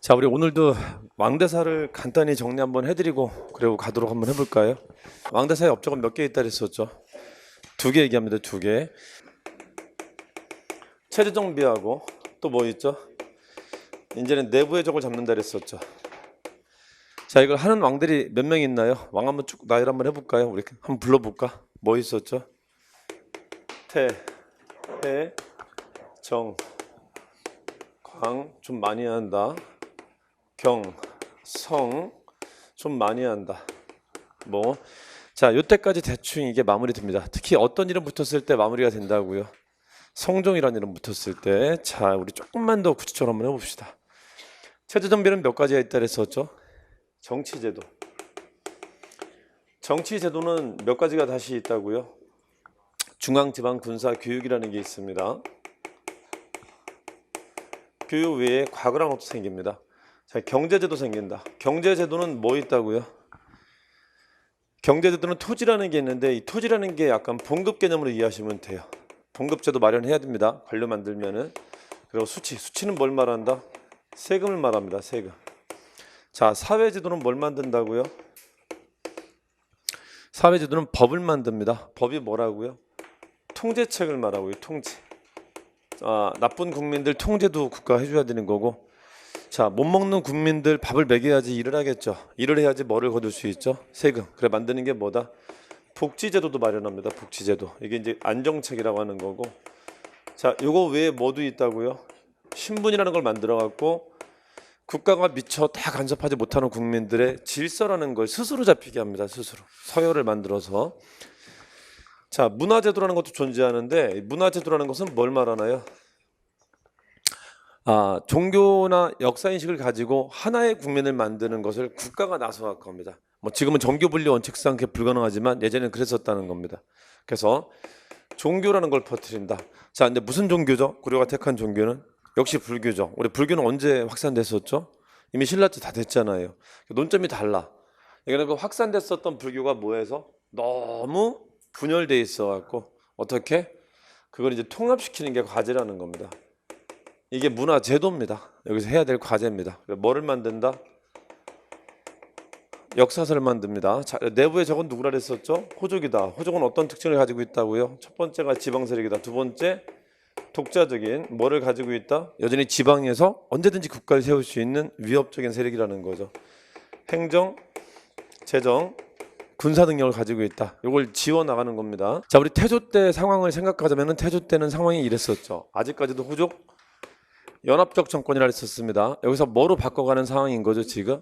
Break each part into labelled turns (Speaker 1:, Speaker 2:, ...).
Speaker 1: 자, 우리 오늘도 왕대사를 간단히 정리 한번 해드리고 그리고 가도록 한번 해볼까요? 왕대사의 업적은 몇 개 있다 그랬었죠? 2개 얘기합니다. 2개. 체제정비하고 또 뭐 있죠? 이제는 내부의 적을 잡는다 그랬었죠. 자, 이걸 하는 왕들이 몇 명 있나요? 왕 한번 쭉 나열 한번 해볼까요? 우리 한번 불러볼까? 뭐 있었죠? 태, 해, 정, 광 좀 많이 한다. 경, 성 좀 많이 한다. 뭐, 자, 요때까지 대충 이게 마무리됩니다. 특히 어떤 이름 붙었을 때 마무리가 된다고요? 성종이라는 이름 붙었을 때. 자, 우리 조금만 더 구체적으로 한번 해봅시다. 체제정비는 몇 가지가 있다 그랬었죠? 정치제도. 정치제도는 몇 가지가 다시 있다고요? 중앙지방군사교육이라는 게 있습니다. 교육 외에 과거랑 것도 생깁니다. 자, 경제제도 생긴다. 경제제도는 뭐 있다고요? 경제제도는 토지라는 게 있는데 이 토지라는 게 약간 봉급 개념으로 이해하시면 돼요. 봉급제도 마련해야 됩니다. 관료 만들면은. 그리고 수치는 뭘 말한다? 세금을 말합니다. 세금. 자, 사회제도는 뭘 만든다고요? 사회제도는 법을 만듭니다. 법이 뭐라고요? 통제책을 말하고요. 통제. 나쁜 국민들 통제도 국가가 해줘야 되는 거고, 자, 못 먹는 국민들 밥을 먹여야지 일을 하겠죠. 일을 해야지 뭐를 거둘 수 있죠? 세금. 그래 만드는 게 뭐다? 복지제도도 마련합니다. 복지제도. 이게 이제 안정책이라고 하는 거고. 자, 요거 외에 뭐도 있다고요? 신분이라는 걸 만들어 갖고 국가가 미처 다 간섭하지 못하는 국민들의 질서라는 걸 스스로 잡히게 합니다. 스스로. 서열을 만들어서. 자, 문화제도라는 것도 존재하는데 문화제도라는 것은 뭘 말하나요? 종교나 역사인식을 가지고 하나의 국민을 만드는 것을 국가가 나서할 겁니다. 뭐 지금은 정교분리 원칙상 그게 불가능하지만 예전에는 그랬었다는 겁니다. 그래서 종교라는 걸 퍼뜨린다. 자, 근데 무슨 종교죠? 고려가 택한 종교는 역시 불교죠. 우리 불교는 언제 확산됐었죠? 이미 신라 때 다 됐잖아요. 논점이 달라. 그러니까 그 확산됐었던 불교가 뭐해서 너무 분열돼 있어 갖고 어떻게 그걸 이제 통합시키는 게 과제라는 겁니다. 이게 문화 제도입니다. 여기서 해야 될 과제입니다. 뭐를 만든다? 역사서를 만듭니다. 자, 내부의 적은 누구라 그랬었죠? 호족이다. 호족은 어떤 특징을 가지고 있다고요? 첫 번째가 지방 세력이다. 두 번째 독자적인 뭐를 가지고 있다? 여전히 지방에서 언제든지 국가를 세울 수 있는 위협적인 세력이라는 거죠. 행정, 재정, 군사 능력을 가지고 있다. 이걸 지워 나가는 겁니다. 자, 우리 태조 때 상황을 생각하자면 태조 때는 상황이 이랬었죠. 아직까지도 호족 연합적 정권이라 했었습니다. 여기서 뭐로 바꿔가는 상황인 거죠, 지금?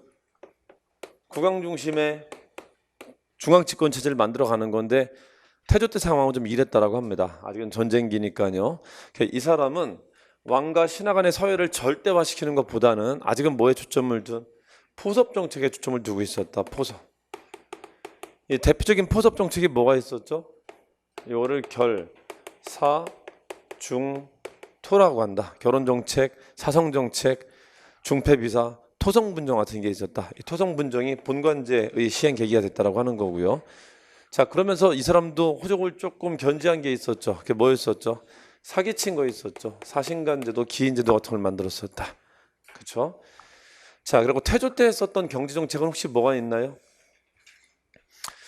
Speaker 1: 국왕 중심의 중앙집권 체제를 만들어가는 건데 태조 때 상황은 좀 이랬다라고 합니다. 아직은 전쟁기니까요. 이 사람은 왕과 신하 간의 서열을 절대화시키는 것보다는 아직은 뭐에 초점을 둔? 포섭 정책에 초점을 두고 있었다. 포섭. 이 대표적인 포섭 정책이 뭐가 있었죠? 이거를 결, 사, 중, 토라고 한다. 결혼정책, 사성정책, 중폐비사, 토성분정 같은 게 있었다. 이 토성분정이 본관제의 시행 계기가 됐다라고 하는 거고요. 자, 그러면서 이 사람도 호족을 조금 견제한 게 있었죠. 그게 뭐였었죠? 사기친 거 있었죠. 사신간제도, 기인제도 같은 걸 만들었었다. 그렇죠? 자, 그리고 태조 때 했었던 경제정책은 혹시 뭐가 있나요?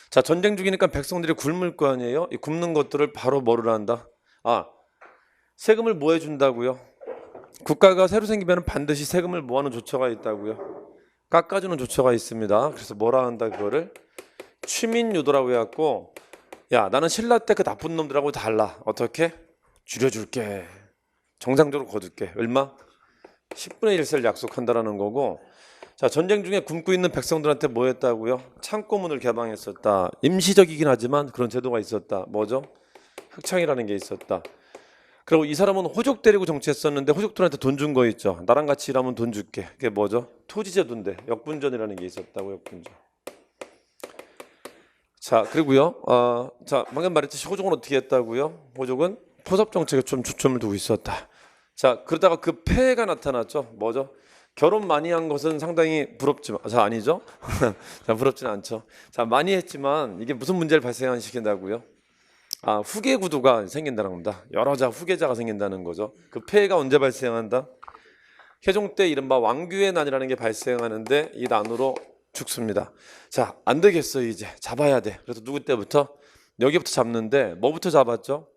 Speaker 1: 자, 전쟁 중이니까 백성들이 굶을 거 아니에요? 이 굶는 것들을 바로 뭐를 한다? 세금을 뭐 해준다고요? 국가가 새로 생기면 반드시 세금을 뭐하는 조처가 있다고요? 깎아주는 조처가 있습니다. 그래서 뭐라 한다 그거를? 취민유도라고 해갖고 야, 나는 신라 때 그 나쁜 놈들하고 달라. 어떻게? 줄여줄게. 정상적으로 거둘게. 얼마? 10분의 1세를 약속한다라는 거고. 자, 전쟁 중에 굶고 있는 백성들한테 뭐 했다고요? 창고문을 개방했었다. 임시적이긴 하지만 그런 제도가 있었다. 뭐죠? 흑창이라는 게 있었다. 그리고 이 사람은 호족 데리고 정치했었는데 호족들한테 돈 준 거 있죠. 나랑 같이 일하면 돈 줄게. 그게 뭐죠? 토지제도인데 역분전이라는 게 있었다고. 역분전. 자, 그리고요. 자, 방금 말했듯이 호족은 어떻게 했다고요? 호족은 포섭 정책에 좀 초점을 두고 있었다. 자, 그러다가 그 폐해가 나타났죠. 뭐죠? 결혼 많이 한 것은 상당히 부럽지만, 아니죠? 자, 부럽지는 않죠. 자, 많이 했지만 이게 무슨 문제를 발생시킨다고요? 후계 구도가 생긴다는 겁니다. 여러 후계자가 생긴다는 거죠. 그 폐해가 언제 발생한다? 세종 때 이른바 왕규의 난이라는 게 발생하는데 이 난으로 죽습니다. 자, 안 되겠어 이제 잡아야 돼. 그래서 누구 때부터? 여기부터 잡는데 뭐부터 잡았죠?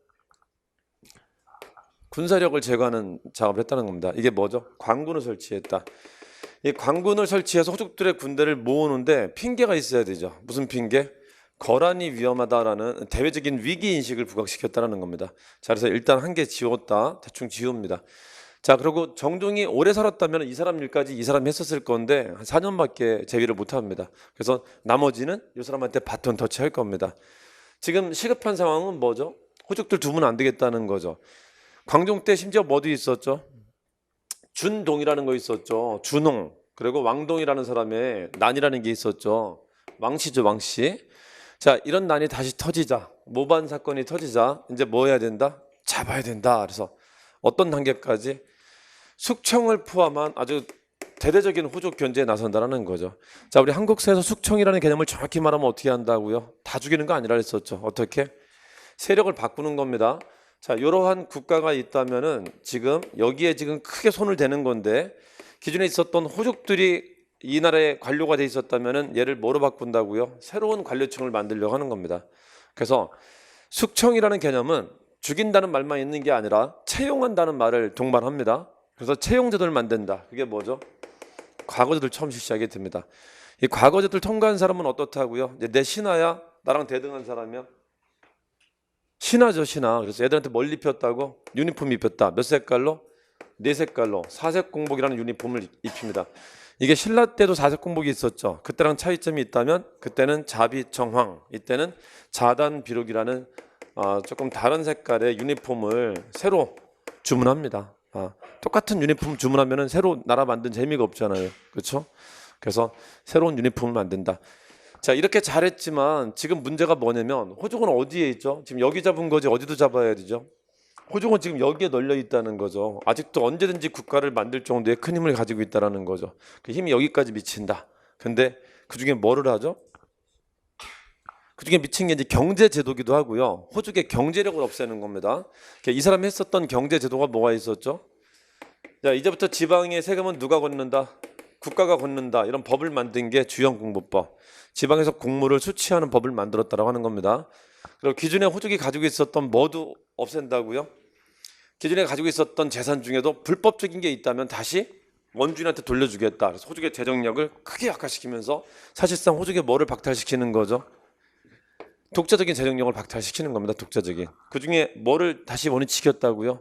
Speaker 1: 군사력을 제거하는 작업을 했다는 겁니다. 이게 뭐죠? 관군을 설치했다. 이 관군을 설치해서 호족들의 군대를 모으는데 핑계가 있어야 되죠. 무슨 핑계? 거란이 위험하다라는 대외적인 위기 인식을 부각시켰다는 겁니다. 자, 그래서 일단 한 개 지웠다. 대충 지웁니다. 자, 그리고 정종이 오래 살았다면 이 사람 일까지 이 사람이 했었을 건데 한 4년밖에 제위를 못합니다. 그래서 나머지는 이 사람한테 바톤 터치할 겁니다. 지금 시급한 상황은 뭐죠? 호족들 두면 안 되겠다는 거죠. 광종 때 심지어 뭐도 있었죠? 준동이라는 거 있었죠. 준홍. 그리고 왕동이라는 사람의 난이라는 게 있었죠. 왕씨죠, 왕씨. 자, 이런 난이 다시 터지자, 모반 사건이 터지자 이제 뭐 해야 된다? 잡아야 된다. 그래서 어떤 단계까지? 숙청을 포함한 아주 대대적인 호족 견제에 나선다라는 거죠. 자, 우리 한국사에서 숙청이라는 개념을 정확히 말하면 어떻게 한다고요? 다 죽이는 거 아니라 했었죠. 어떻게? 세력을 바꾸는 겁니다. 자, 이러한 국가가 있다면은 지금 여기에 지금 크게 손을 대는 건데 기존에 있었던 호족들이 이 나라의 관료가 돼 있었다면은 얘를 뭐로 바꾼다고요? 새로운 관료층을 만들려고 하는 겁니다. 그래서 숙청이라는 개념은 죽인다는 말만 있는 게 아니라 채용한다는 말을 동반합니다. 그래서 채용제도를 만든다. 그게 뭐죠? 과거제도를 처음 실시하게 됩니다. 이 과거제도를 통과한 사람은 어떻다고요? 이제 내 신하야? 나랑 대등한 사람이야? 신하죠, 신하. 그래서 애들한테 뭘 입혔다고? 유니폼 입혔다. 몇 색깔로? 4색깔로 사색 공복이라는 유니폼을 입힙니다. 이게 신라 때도 사색 공복이 있었죠. 그때랑 차이점이 있다면 그때는 자비청황, 이때는 자단비록이라는 조금 다른 색깔의 유니폼을 새로 주문합니다. 똑같은 유니폼 주문하면 새로 나라 만든 재미가 없잖아요. 그렇죠? 그래서 새로운 유니폼을 만든다. 자, 이렇게 잘했지만 지금 문제가 뭐냐면 호족은 어디에 있죠? 지금 여기 잡은 거지 어디도 잡아야 되죠? 호족은 지금 여기에 널려 있다는 거죠. 아직도 언제든지 국가를 만들 정도의 큰 힘을 가지고 있다는 거죠. 그 힘이 여기까지 미친다. 근데 그중에 뭐를 하죠? 그중에 미친 게 이제 경제 제도기도 하고요. 호족의 경제력을 없애는 겁니다. 이 사람이 했었던 경제 제도가 뭐가 있었죠? 자, 이제부터 지방의 세금은 누가 걷는다? 국가가 걷는다. 이런 법을 만든 게 주형공부법. 지방에서 공무를 수취하는 법을 만들었다고 하는 겁니다. 그리고 기존에 호족이 가지고 있었던 뭐도 없앤다고요? 기존에 가지고 있었던 재산 중에도 불법적인 게 있다면 다시 원주인한테 돌려주겠다. 그래서 호족의 재정력을 크게 약화시키면서 사실상 호족의 뭐를 박탈시키는 거죠? 독자적인 재정력을 박탈시키는 겁니다. 독자적인. 그중에 뭐를 다시 원위치켰다고요?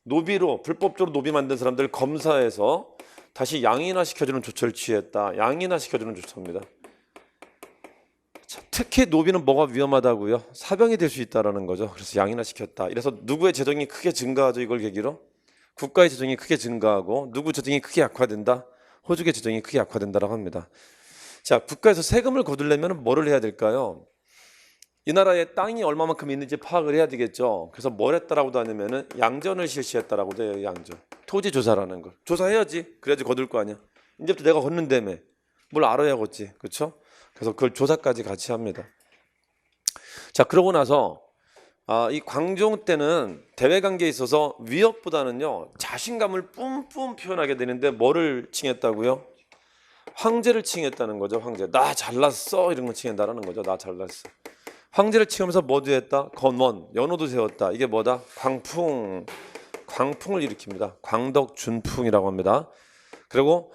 Speaker 1: 노비로 불법적으로 노비 만든 사람들 검사해서 다시 양인화 시켜주는 조처를 취했다. 양인화 시켜주는 조처입니다. 자, 특히 노비는 뭐가 위험하다고요? 사병이 될 수 있다라는 거죠. 그래서 양인화 시켰다. 이래서 누구의 재정이 크게 증가하죠? 이걸 계기로 국가의 재정이 크게 증가하고 누구 재정이 크게 약화된다? 호족의 재정이 크게 약화된다라고 합니다. 자, 국가에서 세금을 거두려면 뭐를 해야 될까요? 이 나라에 땅이 얼마만큼 있는지 파악을 해야 되겠죠. 그래서 뭘 했다라고도 하냐면은 양전을 실시했다라고도 해요. 양전. 토지 조사라는 걸. 조사해야지. 그래야지 거둘 거 아니야. 이제부터 내가 걷는다며. 뭘 알아야 걷지. 그렇죠? 그래서 그걸 조사까지 같이 합니다. 자, 그러고 나서 이 광종 때는 대외 관계에 있어서 위협보다는요 자신감을 뿜뿜 표현하게 되는데 뭐를 칭했다고요? 황제를 칭했다는 거죠. 황제. 나 잘났어 이런 거 칭한다라는 거죠. 나 잘났어. 황제를 칭하면서 뭐도 했다? 건원, 연호도 세웠다. 이게 뭐다? 광풍, 광풍을 일으킵니다. 광덕준풍이라고 합니다. 그리고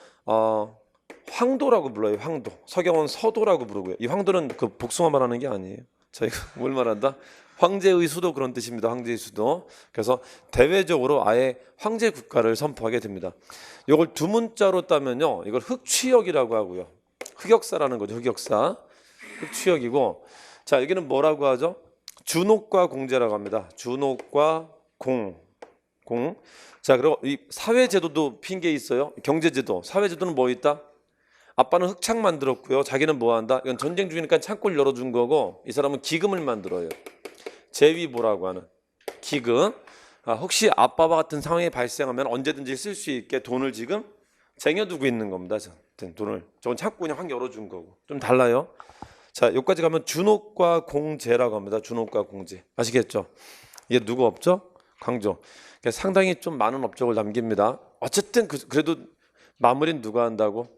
Speaker 1: 황도라고 불러요. 황도. 서경은 서도라고 부르고요. 이 황도는 그 복숭아 말하는 게 아니에요. 저희가 뭘 말한다? 황제의 수도 그런 뜻입니다. 황제의 수도. 그래서 대외적으로 아예 황제 국가를 선포하게 됩니다. 이걸 두 문자로 따면요, 이걸 흑취역이라고 하고요. 흑역사라는 거죠. 흑역사. 흑취역이고. 자, 여기는 뭐라고 하죠? 준옥과 공제라고 합니다. 준옥과 공. 자, 그리고 이 사회제도도 핑계 있어요. 경제제도. 사회제도는 뭐 있다? 아빠는 흑창 만들었고요. 자기는 뭐 한다? 이건 전쟁 중이니까 창고를 열어준 거고, 이 사람은 기금을 만들어요. 재위보라고 하는 기금. 혹시 아빠와 같은 상황이 발생하면 언제든지 쓸 수 있게 돈을 지금 쟁여두고 있는 겁니다. 돈을. 저건 창고 그냥 확 열어준 거고. 좀 달라요. 자, 여기까지 가면 준옥과 공제라고 합니다. 준옥과 공제. 아시겠죠? 이게 누구 업적? 광종. 상당히 좀 많은 업적을 남깁니다. 어쨌든 그래도 마무리는 누가 한다고?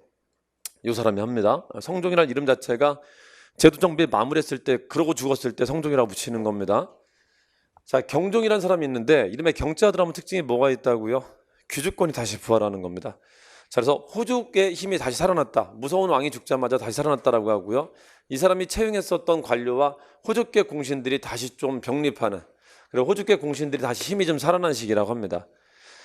Speaker 1: 이 사람이 합니다. 성종이라는 이름 자체가 제도 정비에 마무리했을 때 그러고 죽었을 때 성종이라고 붙이는 겁니다. 자, 경종이라는 사람이 있는데 이름에 경자가 들어가면 특징이 뭐가 있다고요? 귀주권이 다시 부활하는 겁니다. 자, 그래서 호족의 힘이 다시 살아났다. 무서운 왕이 죽자마자 다시 살아났다라고 하고요. 이 사람이 채용했었던 관료와 호족계 공신들이 다시 좀 병립하는, 그리고 호족계 공신들이 다시 힘이 좀 살아난 시기라고 합니다.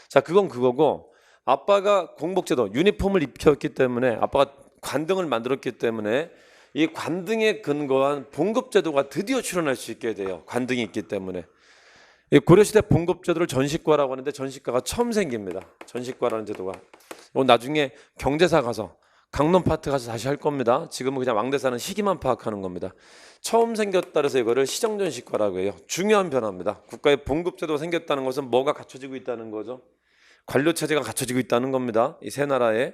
Speaker 1: 자, 그건 그거고, 아빠가 공복제도 유니폼을 입혔기 때문에, 아빠가 관등을 만들었기 때문에 이 관등에 근거한 봉급제도가 드디어 출현할 수 있게 돼요. 관등이 있기 때문에. 이 고려시대 봉급제도를 전식과라고 하는데 전식과가 처음 생깁니다. 전식과라는 제도가. 이건 나중에 경제사 가서 강론 파트 가서 다시 할 겁니다. 지금은 그냥 왕대사는 시기만 파악하는 겁니다. 처음 생겼다 해서 이거를 시정전식과라고 해요. 중요한 변화입니다. 국가의 봉급제도가 생겼다는 것은 뭐가 갖춰지고 있다는 거죠? 관료체제가 갖춰지고 있다는 겁니다. 이 세 나라에.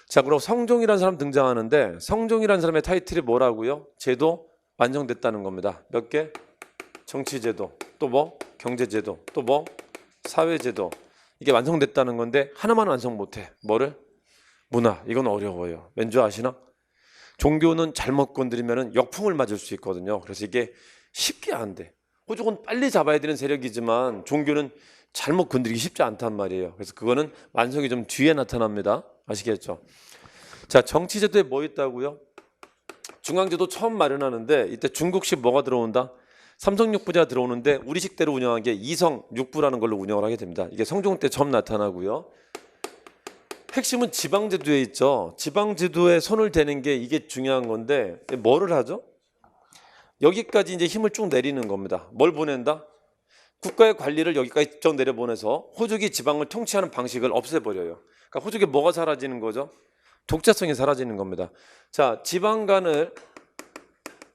Speaker 1: 자, 그럼 성종이라는 사람 등장하는데 성종이라는 사람의 타이틀이 뭐라고요? 제도 완성됐다는 겁니다. 몇 개? 정치제도, 또 뭐? 경제제도, 또 뭐? 사회제도. 이게 완성됐다는 건데 하나만 완성 못해. 뭐를? 문화. 이건 어려워요. 왠지 아시나? 종교는 잘못 건드리면 역풍을 맞을 수 있거든요. 그래서 이게 쉽게 안 돼. 호족은 빨리 잡아야 되는 세력이지만 종교는 잘못 건드리기 쉽지 않단 말이에요. 그래서 그거는 완성이 좀 뒤에 나타납니다. 아시겠죠? 자, 정치제도에 뭐 있다고요? 중앙제도 처음 마련하는데 이때 중국식 뭐가 들어온다? 삼성육부제가 들어오는데 우리식대로 운영한 게 이성육부라는 걸로 운영을 하게 됩니다. 이게 성종 때 처음 나타나고요. 핵심은 지방제도에 있죠. 지방제도에 손을 대는 게 이게 중요한 건데 뭐를 하죠? 여기까지 이제 힘을 쭉 내리는 겁니다. 뭘 보낸다? 국가의 관리를 여기까지 쭉 내려보내서 호족이 지방을 통치하는 방식을 없애버려요. 그러니까 호족에 뭐가 사라지는 거죠? 독자성이 사라지는 겁니다. 자, 지방간을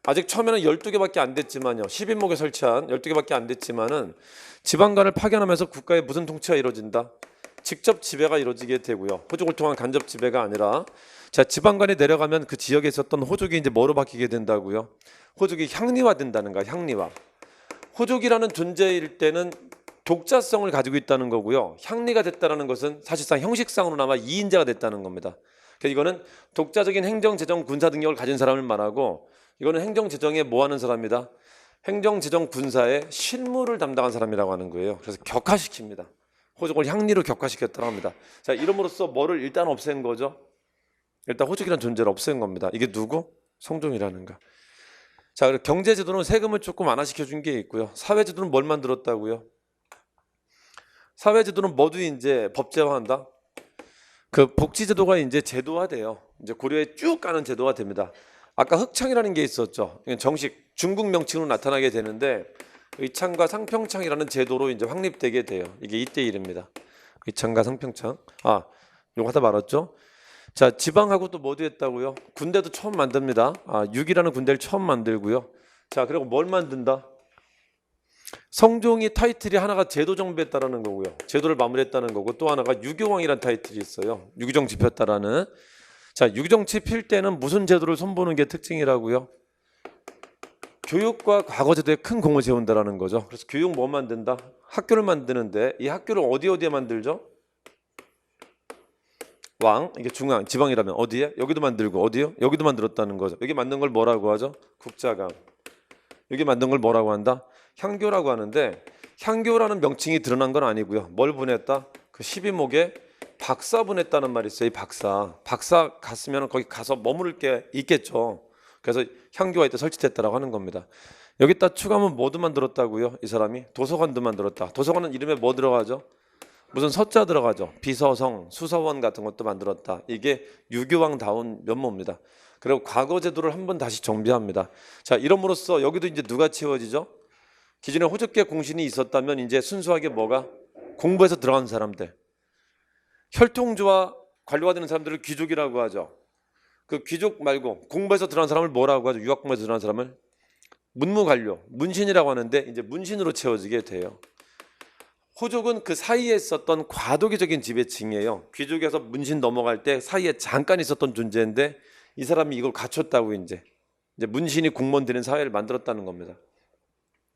Speaker 1: 아직 처음에는 12개밖에 안 됐지만요. 10인목에 설치한 12개밖에 안 됐지만은 지방간을 파견하면서 국가의 무슨 통치가 이루어진다? 직접 지배가 이루어지게 되고요. 호족을 통한 간접 지배가 아니라, 자, 지방간에 내려가면 그 지역에 있었던 호족이 이제 뭐로 바뀌게 된다고요? 호족이 향리화된다는 거야. 향리화. 호족이라는 존재일 때는 독자성을 가지고 있다는 거고요. 향리가 됐다는 것은 사실상 형식상으로나마 이인자가 됐다는 겁니다. 그래서 이거는 독자적인 행정, 재정, 군사 능력을 가진 사람을 말하고, 이거는 행정, 재정에 뭐 하는 사람이다? 행정, 재정, 군사의 실무를 담당한 사람이라고 하는 거예요. 그래서 격화시킵니다. 호족을 향리로 격화시켰다고 합니다. 자, 이름으로써 뭐를 일단 없앤 거죠? 일단 호족이라는 존재를 없앤 겁니다. 이게 누구? 성종이라는 거. 자, 그리고 경제제도는 세금을 조금 완화시켜 준 게 있고요. 사회제도는 뭘 만들었다고요? 사회제도는 모두 이제 법제화한다. 그 복지제도가 이제 제도화돼요. 이제 고려에 쭉 가는 제도가 됩니다. 아까 흑창이라는 게 있었죠. 정식 중국 명칭으로 나타나게 되는데 의창과 상평창이라는 제도로 이제 확립되게 돼요. 이게 이때 일입니다. 의창과 상평창. 아, 요거 하다 말았죠. 자, 지방하고 또 뭐도 했다고요? 군대도 처음 만듭니다. 아, 6이라는 군대를 처음 만들고요. 자, 그리고 뭘 만든다? 성종이 타이틀이 하나가 제도 정비했다라는 거고요. 제도를 마무리했다는 거고, 또 하나가 유교왕이라는 타이틀이 있어요. 유교정 짚였다라는. 자, 유교정치 필 때는 무슨 제도를 손보는 게 특징이라고요? 교육과 과거제도에 큰 공을 세운다라는 거죠. 그래서 교육 뭐 만든다? 학교를 만드는데 이 학교를 어디에 만들죠? 왕, 이게 중앙, 지방이라면 어디에? 여기도 만들고, 어디요? 여기도 만들었다는 거죠. 여기 만든 걸 뭐라고 하죠? 국자감. 여기 만든 걸 뭐라고 한다? 향교라고 하는데, 향교라는 명칭이 드러난 건 아니고요. 뭘 보냈다? 그 12목에 박사 보냈다는 말이 있어요. 이 박사 갔으면 거기 가서 머무를 게 있겠죠. 그래서 향교가 이때 설치됐다라고 하는 겁니다. 여기다 추가하면 뭐도 만들었다고요? 이 사람이 도서관도 만들었다. 도서관은 이름에 뭐 들어가죠? 무슨 서자 들어가죠. 비서성, 수서원 같은 것도 만들었다. 이게 유교왕다운 면모입니다. 그리고 과거 제도를 한번 다시 정비합니다. 자, 이름으로써 여기도 이제 누가 채워지죠? 기존에 호족계 공신이 있었다면 이제 순수하게 뭐가? 공부해서 들어간 사람들. 혈통주와 관료가 되는 사람들을 귀족이라고 하죠. 그 귀족 말고 공부해서 들어간 사람을 뭐라고 하죠? 유학 공부해서 들어간 사람을 문무관료, 문신이라고 하는데 이제 문신으로 채워지게 돼요. 호족은 그 사이에 있었던 과도기적인 지배층이에요. 귀족에서 문신 넘어갈 때 사이에 잠깐 있었던 존재인데 이 사람이 이걸 갖췄다고 이제 문신이 공무원 되는 사회를 만들었다는 겁니다.